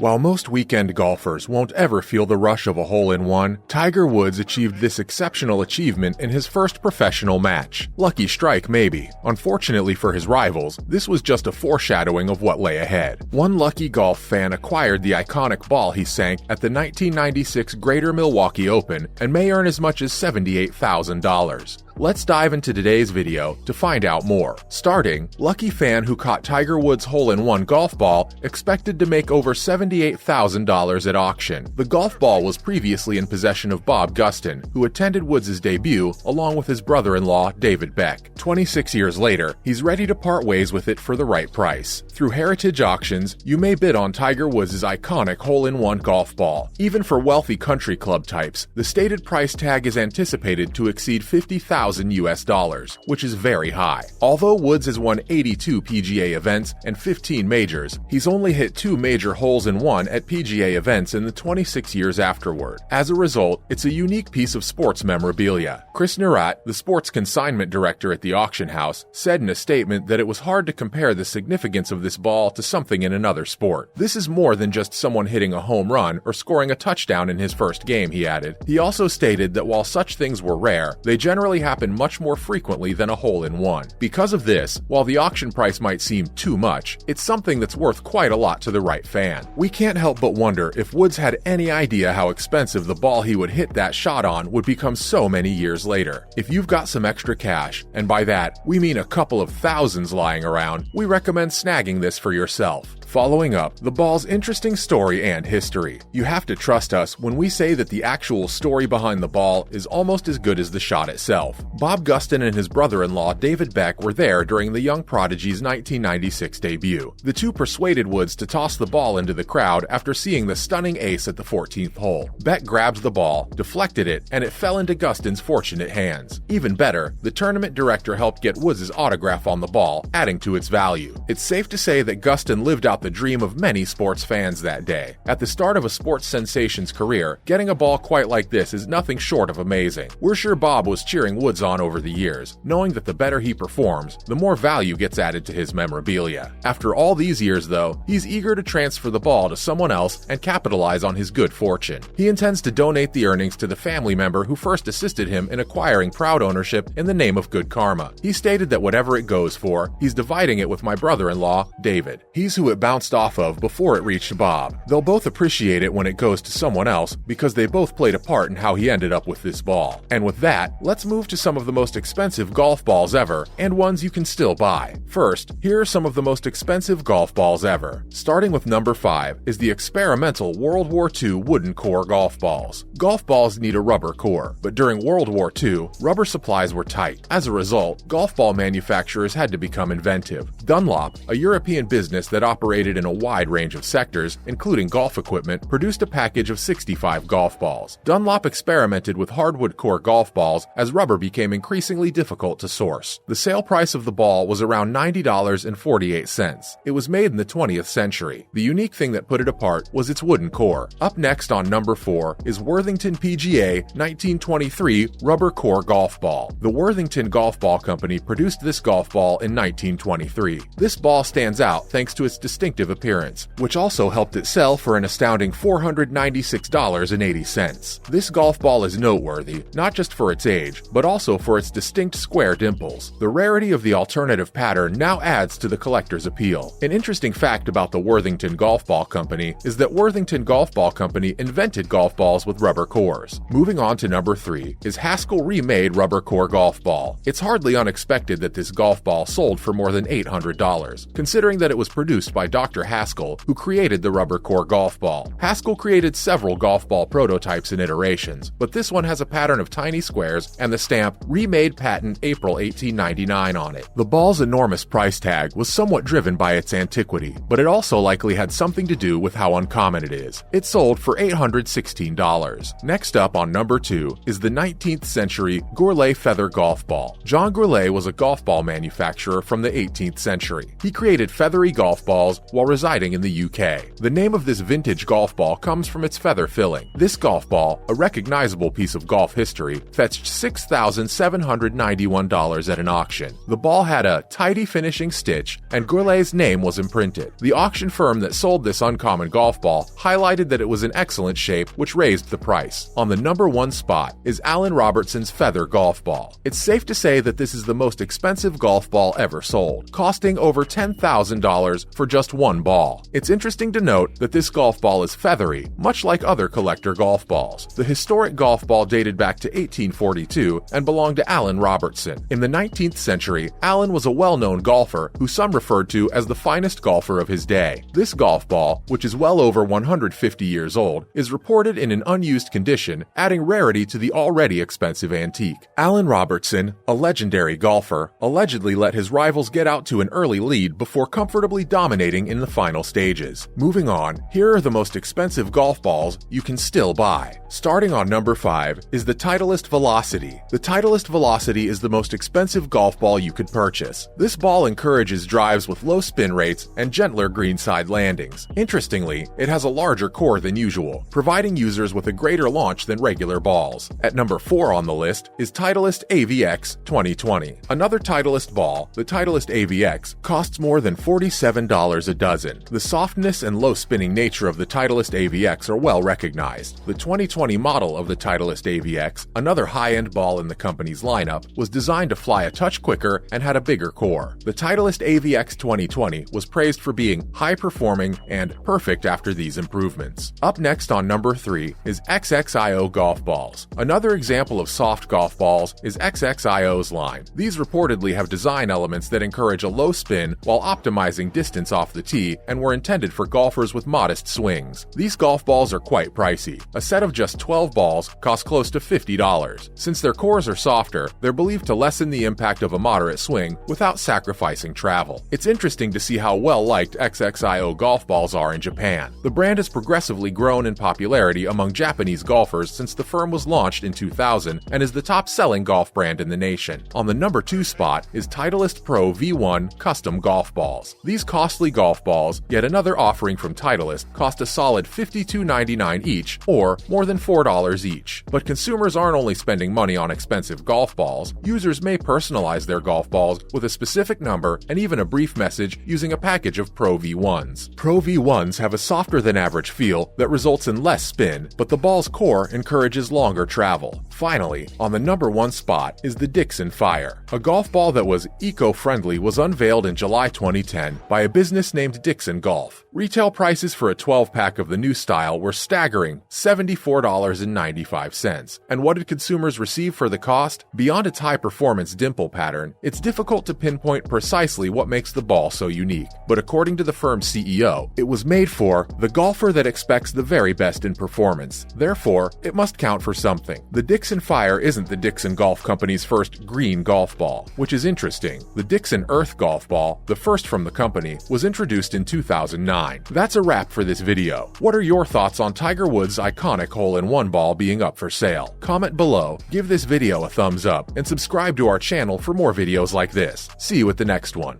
While most weekend golfers won't ever feel the rush of a hole-in-one, Tiger Woods achieved this exceptional achievement in his first professional match. Lucky strike, maybe. Unfortunately for his rivals, this was just a foreshadowing of what lay ahead. One lucky golf fan acquired the iconic ball he sank at the 1996 Greater Milwaukee Open and may earn as much as $78,000. Let's dive into today's video to find out more. Starting, lucky fan who caught Tiger Woods' hole-in-one golf ball expected to make over $78,000 at auction. The golf ball was previously in possession of Bob Gustin, who attended Woods' debut along with his brother-in-law David Beck. 26 years later, he's ready to part ways with it for the right price. Through Heritage Auctions, you may bid on Tiger Woods' iconic hole-in-one golf ball. Even for wealthy country club types, the stated price tag is anticipated to exceed $50,000 US, which is very high. Although Woods has won 82 PGA events and 15 majors, he's only hit 2 major holes-in-one at PGA events in the 26 years afterward. As a result, it's a unique piece of sports memorabilia. Chris Nerat, the sports consignment director at the auction house, said in a statement that it was hard to compare the significance of this ball to something in another sport. This is more than just someone hitting a home run or scoring a touchdown in his first game, he added. He also stated that while such things were rare, they generally happen much more frequently than a hole-in-one. Because of this, while the auction price might seem too much, it's something that's worth quite a lot to the right fan. We can't help but wonder if Woods had any idea how expensive the ball he would hit that shot on would become so many years later. If you've got some extra cash, and by that, we mean a couple of thousands lying around, we recommend snagging this for yourself. Following up, the ball's interesting story and history. You have to trust us when we say that the actual story behind the ball is almost as good as the shot itself. Bob Gustin and his brother-in-law David Beck were there during the young prodigy's 1996 debut. The two persuaded Woods to toss the ball into the crowd after seeing the stunning ace at the 14th hole. Beck grabbed the ball, deflected it, and it fell into Gustin's fortunate hands. Even better, the tournament director helped get Woods' autograph on the ball, adding to its value. It's safe to say that Gustin lived out the dream of many sports fans that day. At the start of a sports sensation's career, getting a ball quite like this is nothing short of amazing. We're sure Bob was cheering Woods on over the years, knowing that the better he performs, the more value gets added to his memorabilia. After all these years, though, he's eager to transfer the ball to someone else and capitalize on his good fortune. He intends to donate the earnings to the family member who first assisted him in acquiring proud ownership in the name of good karma. He stated that whatever it goes for, he's dividing it with my brother-in-law, David. He's who it bounced off of before it reached Bob. They'll both appreciate it when it goes to someone else because they both played a part in how he ended up with this ball. And with that, let's move to some of the most expensive golf balls ever and ones you can still buy. First, here are some of the most expensive golf balls ever. Starting with number 5 is the experimental World War II wooden core golf balls. Golf balls need a rubber core, but during World War II, rubber supplies were tight. As a result, golf ball manufacturers had to become inventive. Dunlop, a European business that operated in a wide range of sectors, including golf equipment, produced a package of 65 golf balls. Dunlop experimented with hardwood core golf balls as rubber became increasingly difficult to source. The sale price of the ball was around $90.48. It was made in the 20th century. The unique thing that put it apart was its wooden core. Up next on number 4 is Worthington PGA 1923 rubber core golf ball. The Worthington Golf Ball Company produced this golf ball in 1923. This ball stands out thanks to its distinctive appearance, which also helped it sell for an astounding $496.80. This golf ball is noteworthy, not just for its age, but also for its distinct square dimples. The rarity of the alternative pattern now adds to the collector's appeal. An interesting fact about the Worthington Golf Ball Company is that Worthington Golf Ball Company invented golf balls with rubber cores. Moving on to number 3 is Haskell remade rubber core golf ball. It's hardly unexpected that this golf ball sold for more than $800, considering that it was produced by Dr. Haskell, who created the rubber core golf ball. Haskell created several golf ball prototypes and iterations, but this one has a pattern of tiny squares and the stamp Remade Patent April 1899 on it. The ball's enormous price tag was somewhat driven by its antiquity, but it also likely had something to do with how uncommon it is. It sold for $816. Next up on number 2 is the 19th century Gourlet feather golf ball. John Gourlet was a golf ball manufacturer from the 18th century. He created feathery golf balls while residing in the UK. The name of this vintage golf ball comes from its feather filling. This golf ball, a recognizable piece of golf history, fetched $6,791 at an auction. The ball had a tidy finishing stitch, and Goulet's name was imprinted. The auction firm that sold this uncommon golf ball highlighted that it was in excellent shape, which raised the price. On the number 1 spot is Allen Robertson's feather golf ball. It's safe to say that this is the most expensive golf ball ever sold, costing over $10,000 for just one ball. It's interesting to note that this golf ball is feathery, much like other collector golf balls. The historic golf ball dated back to 1842 and belonged to Allen Robertson. In the 19th century, Allen was a well-known golfer who some referred to as the finest golfer of his day. This golf ball, which is well over 150 years old, is reported in an unused condition, adding rarity to the already expensive antique. Allen Robertson, a legendary golfer, allegedly let his rivals get out to an early lead before comfortably dominating in the final stages. Moving on, here are the most expensive golf balls you can still buy. Starting on number 5 is the Titleist Velocity. The Titleist Velocity is the most expensive golf ball you could purchase. This ball encourages drives with low spin rates and gentler greenside landings. Interestingly, it has a larger core than usual, providing users with a greater launch than regular balls. At number 4 on the list is Titleist AVX 2020. Another Titleist ball, the Titleist AVX, costs more than $47 a dozen. The softness and low spinning nature of the Titleist AVX are well recognized. The 2020 model of the Titleist AVX, another high-end ball in the company's lineup, was designed to fly a touch quicker and had a bigger core. The Titleist AVX 2020 was praised for being high-performing and perfect after these improvements. Up next on number 3 is XXIO golf balls. Another example of soft golf balls is XXIO's line. These reportedly have design elements that encourage a low spin while optimizing distance off the tee and were intended for golfers with modest swings. These golf balls are quite pricey. A set of just 12 balls costs close to $50. Since their cores are softer, they're believed to lessen the impact of a moderate swing without sacrificing travel. It's interesting to see how well-liked XXIO golf balls are in Japan. The brand has progressively grown in popularity among Japanese golfers since the firm was launched in 2000 and is the top-selling golf brand in the nation. On the number 2 spot is Titleist Pro V1 custom golf balls. These costly golf balls, yet another offering from Titleist, cost a solid $52.99 each, or more than $4 each. But consumers aren't only spending money on expensive golf balls. Users may personalize their golf balls with a specific number and even a brief message using a package of Pro V1s. Pro V1s have a softer than average feel that results in less spin, but the ball's core encourages longer travel. Finally, on the number 1 spot is the Dixon Fire. A golf ball that was eco-friendly was unveiled in July 2010 by a business named Dixon Golf. Retail prices for a 12-pack of the new style were staggering $74.95. And what did consumers receive for the cost? Beyond its high-performance dimple pattern, it's difficult to pinpoint precisely what makes the ball so unique. But according to the firm's CEO, it was made for the golfer that expects the very best in performance. Therefore, it must count for something. The Dixon Fire isn't the Dixon Golf Company's first green golf ball, which is interesting. The Dixon Earth golf ball, the first from the company, was introduced in 2009. That's a wrap for this video. What are your thoughts on Tiger Woods' iconic hole-in-one ball being up for sale? Comment below, give this video a thumbs up, and subscribe to our channel for more videos like this. See you at the next one.